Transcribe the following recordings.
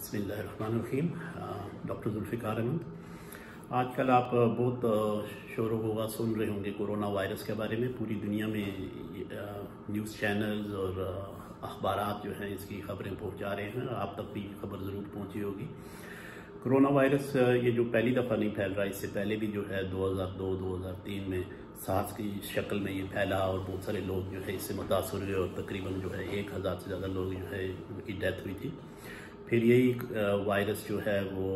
बिस्मिल्लाहिर्रहमानिर्रहीम। डॉक्टर जुल्फ़िकार अहमद। आजकल आप बहुत शोर गुबार सुन रहे होंगे कोरोना वायरस के बारे में। पूरी दुनिया में न्यूज़ चैनल्स और अखबारात जो हैं इसकी खबरें पहुंचा रहे हैं। आप तक भी खबर ज़रूर पहुंची होगी। कोरोना वायरस ये जो पहली दफ़ा नहीं फैल रहा, इससे पहले भी जो है 2002-2003 में सार्स की शक्ल में ये फैला और बहुत सारे लोग जो है इससे मुतासर हुए और तकरीबन जो है 1000 से ज़्यादा लोग जो है उनकी डेथ हुई थी। फिर यही वायरस जो है वो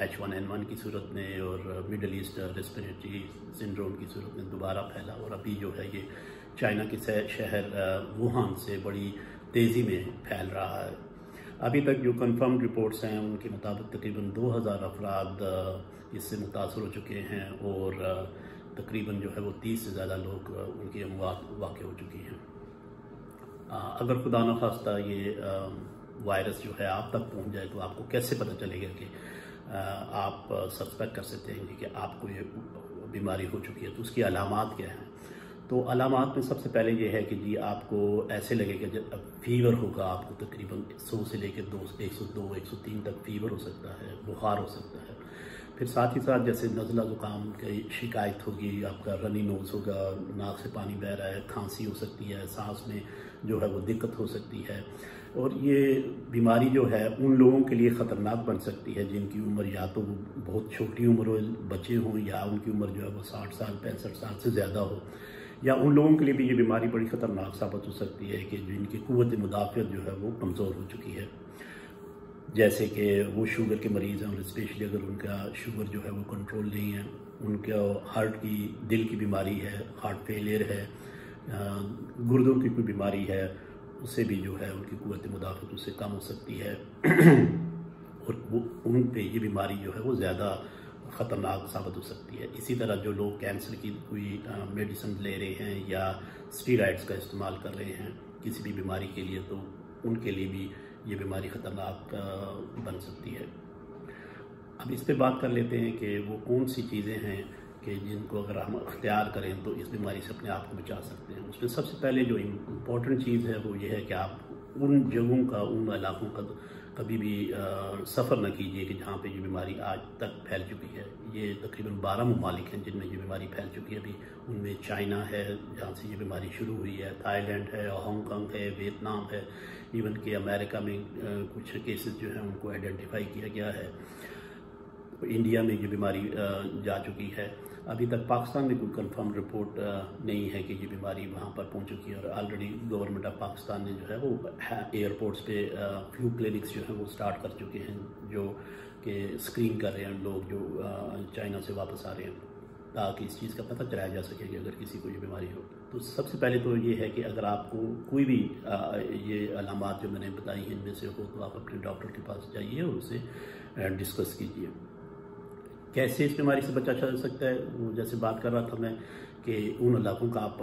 H1N1 की सूरत में और मिडल ईस्ट रेस्पिरेटरी सिंड्रोम की सूरत में दोबारा फैला और अभी जो है ये चाइना के शहर वुहान से बड़ी तेज़ी में फैल रहा है। अभी तक जो कंफर्म रिपोर्ट्स हैं उनके मुताबिक तकरीबन 2000 अफराद इससे मुतासर हो चुके हैं और तकरीबन जो है वो 30 से ज़्यादा लोग उनकी अमवात वाक़ हो चुकी हैं। अगर खुदा न खास्ता ये वायरस जो है आप तक पहुंच जाए तो आपको कैसे पता चलेगा कि आप सस्पेक्ट कर सकते हैं कि आपको ये बीमारी हो चुकी है? तो उसकी अलामात क्या हैं? तो अलामात में सबसे पहले ये है कि जी आपको ऐसे लगेगा जब फीवर होगा, आपको तकरीबन 100 से लेकर 102-103 तक फीवर हो सकता है, बुखार हो सकता है। फिर साथ ही साथ जैसे नज़ला ज़ुकाम की शिकायत होगी, आपका रनी नोज़ होगा, नाक से पानी बह रहा है, खांसी हो सकती है, सांस में जो है वो दिक्कत हो सकती है। और ये बीमारी जो है उन लोगों के लिए ख़तरनाक बन सकती है जिनकी उम्र या तो बहुत छोटी उम्र हो, बच्चे हों, या उनकी उम्र जो है वो 60 साल 65 साल से ज़्यादा हो, या उन लोगों के लिए भी ये बीमारी बड़ी ख़तरनाक साबित हो सकती है कि जिनकी क़ुव्वत मुदाफ़ियत जो है वो कमज़ोर हो चुकी है। जैसे कि वो शुगर के मरीज़ हैं और स्पेशली अगर उनका शुगर जो है वो कंट्रोल नहीं है, उनका हार्ट की दिल की बीमारी है, हार्ट फेलियर है, गुर्दों की कोई बीमारी है, उससे भी जो है उनकी क़ुव्वत मुदाफ़त उससे कम हो सकती है और वो उन पे ये बीमारी जो है वो ज़्यादा ख़तरनाक साबित हो सकती है। इसी तरह जो लोग कैंसर की कोई मेडिसिन ले रहे हैं या स्टेरॉइड्स का इस्तेमाल कर रहे हैं किसी भी बीमारी के लिए, तो उनके लिए भी ये बीमारी ख़तरनाक बन सकती है। अब इस पे बात कर लेते हैं कि वो कौन सी चीज़ें हैं कि जिनको अगर हम अख्तियार करें तो इस बीमारी से अपने आप को बचा सकते हैं। उसमें सबसे पहले जो इम्पोर्टेंट चीज़ है वो ये है कि आप उन जगहों का, उन इलाकों का कभी भी सफ़र न कीजिए कि जहाँ पे ये बीमारी आज तक फैल चुकी है। ये तकरीबन 12 ममालिक हैं जिनमें ये बीमारी फैल चुकी है। अभी उनमें चाइना है जहाँ से ये बीमारी शुरू हुई है, थाईलैंड है, हांगकांग है, वियतनाम है, इवन कि अमेरिका में कुछ केसेस जो हैं उनको आइडेंटिफाई किया गया है। इंडिया में ये बीमारी जा चुकी है। अभी तक पाकिस्तान में कोई कंफर्म रिपोर्ट नहीं है कि ये बीमारी वहाँ पर पहुँच चुकी है और ऑलरेडी गवर्नमेंट ऑफ पाकिस्तान ने जो है वो एयरपोर्ट्स पे फ्लू क्लिनिक्स जो हैं वो स्टार्ट कर चुके हैं, जो कि स्क्रीन कर रहे हैं लोग जो चाइना से वापस आ रहे हैं, ताकि इस चीज़ का पता चलाया जा सके कि अगर किसी को ये बीमारी हो। तो सबसे पहले तो ये है कि अगर आपको कोई भी ये अलामात जो मैंने बताई हैं इनमें से हो तो आप अपने डॉक्टर के पास जाइए और उससे डिस्कस कीजिए कैसे इस बीमारी से बचा जा सकता है। वो जैसे बात कर रहा था मैं कि उन इलाकों का आप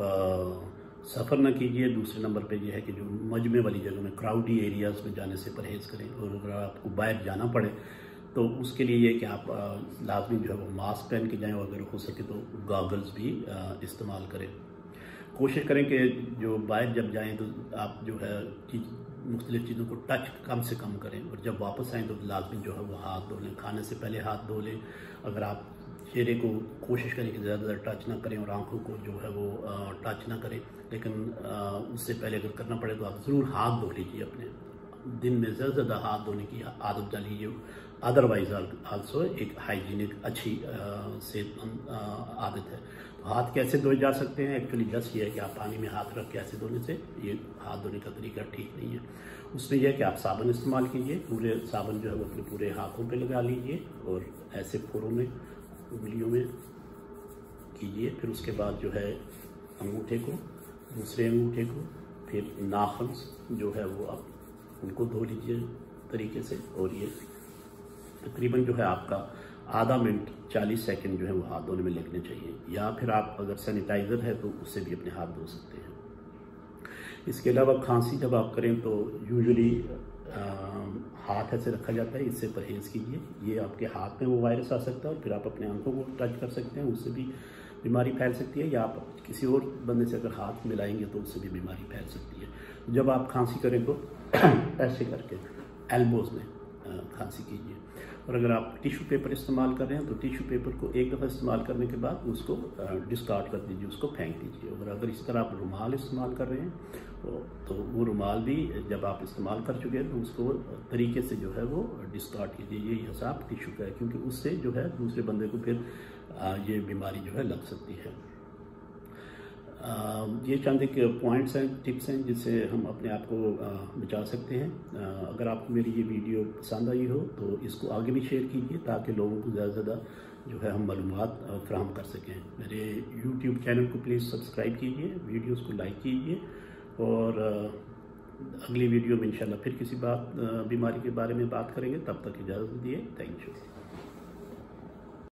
सफ़र न कीजिए। दूसरे नंबर पे ये है कि जो मजमे वाली जगह में, क्राउडी एरियाज़ में जाने से परहेज़ करें। और अगर आपको बाहर जाना पड़े तो उसके लिए ये कि आप लाजमी जो है वो मास्क पहन के जाएँ और अगर हो सके तो गॉगल्स भी इस्तेमाल करें। कोशिश करें कि जो बाहर जब जाएँ तो आप जो है मुख्तलिफ़ चीज़ों को टच कम से कम करें और जब वापस आएँ तो लाजमी जो है वो हाथ धो लें, खाने से पहले हाथ धो लें। अगर आप चेहरे को कोशिश करें कि ज़्यादा टच ना करें और आंखों को जो है वो टच ना करें, लेकिन उससे पहले अगर करना पड़े तो आप ज़रूर हाथ धो लीजिए। अपने दिन में ज़्यादा से ज़्यादा हाथ धोने की आदत डालिए। अदरवाइज आल्सो एक हाइजीनिक अच्छी सेहतमंद आदत है। तो हाथ कैसे धोए जा सकते हैं? एक्चुअली जस्ट ये है कि आप पानी में हाथ रख के ऐसे धोने से ये हाथ धोने का तरीका ठीक नहीं है। उसमें यह है कि आप साबुन इस्तेमाल कीजिए, पूरे साबुन जो है वो अपने पूरे हाथों पे लगा लीजिए और ऐसे फोरों में, उंगलियों में कीजिए। फिर उसके बाद जो है अंगूठे को, दूसरे अंगूठे को, फिर नाखून जो है वो आप उनको धो लीजिए तरीके से। और ये तकरीबन जो है आपका आधा मिनट 40 सेकंड जो है वो हाथ धोने में लगने चाहिए। या फिर आप अगर सैनिटाइज़र है तो उससे भी अपने हाथ धो सकते हैं। इसके अलावा खांसी जब आप करें तो यूजुअली हाथ ऐसे रखा जाता है, इससे परहेज़ कीजिए। ये आपके हाथ में वो वायरस आ सकता है और फिर आप अपने आंखों को टच कर सकते हैं, उससे भी बीमारी फैल सकती है। या आप किसी और बंदे से अगर हाथ मिलाएंगे तो उससे भी बीमारी फैल सकती है। जब आप खांसी करें तो ऐसे करके एल्बोज़ में खांसी कीजिए। और अगर आप टिश्यू पेपर इस्तेमाल कर रहे हैं तो टिश्यू पेपर को एक दफ़ा इस्तेमाल करने के बाद उसको डिस्कार्ड कर दीजिए, उसको फेंक दीजिए। और अगर इस तरह आप रुमाल इस्तेमाल कर रहे हैं तो वो रुमाल भी जब आप इस्तेमाल कर चुके हैं तो उसको तरीके से जो है वो डिस्कार्ड कीजिए। ये हिसाब टिश्यू का है, क्योंकि उससे जो है दूसरे बंदे को फिर ये बीमारी जो है लग सकती है। ये चंद एक पॉइंट्स हैं, टिप्स हैं जिससे हम अपने आप को बचा सकते हैं। अगर आपको मेरी ये वीडियो पसंद आई हो तो इसको आगे भी शेयर कीजिए, ताकि लोगों को ज़्यादा से ज़्यादा जो है हम मालूमात फ्राहम कर सकें। मेरे YouTube चैनल को प्लीज़ सब्सक्राइब कीजिए, वीडियोस को लाइक कीजिए, और अगली वीडियो में इंशाल्लाह फिर किसी बीमारी के बारे में बात करेंगे। तब तक इजाज़त दिए। Thank you.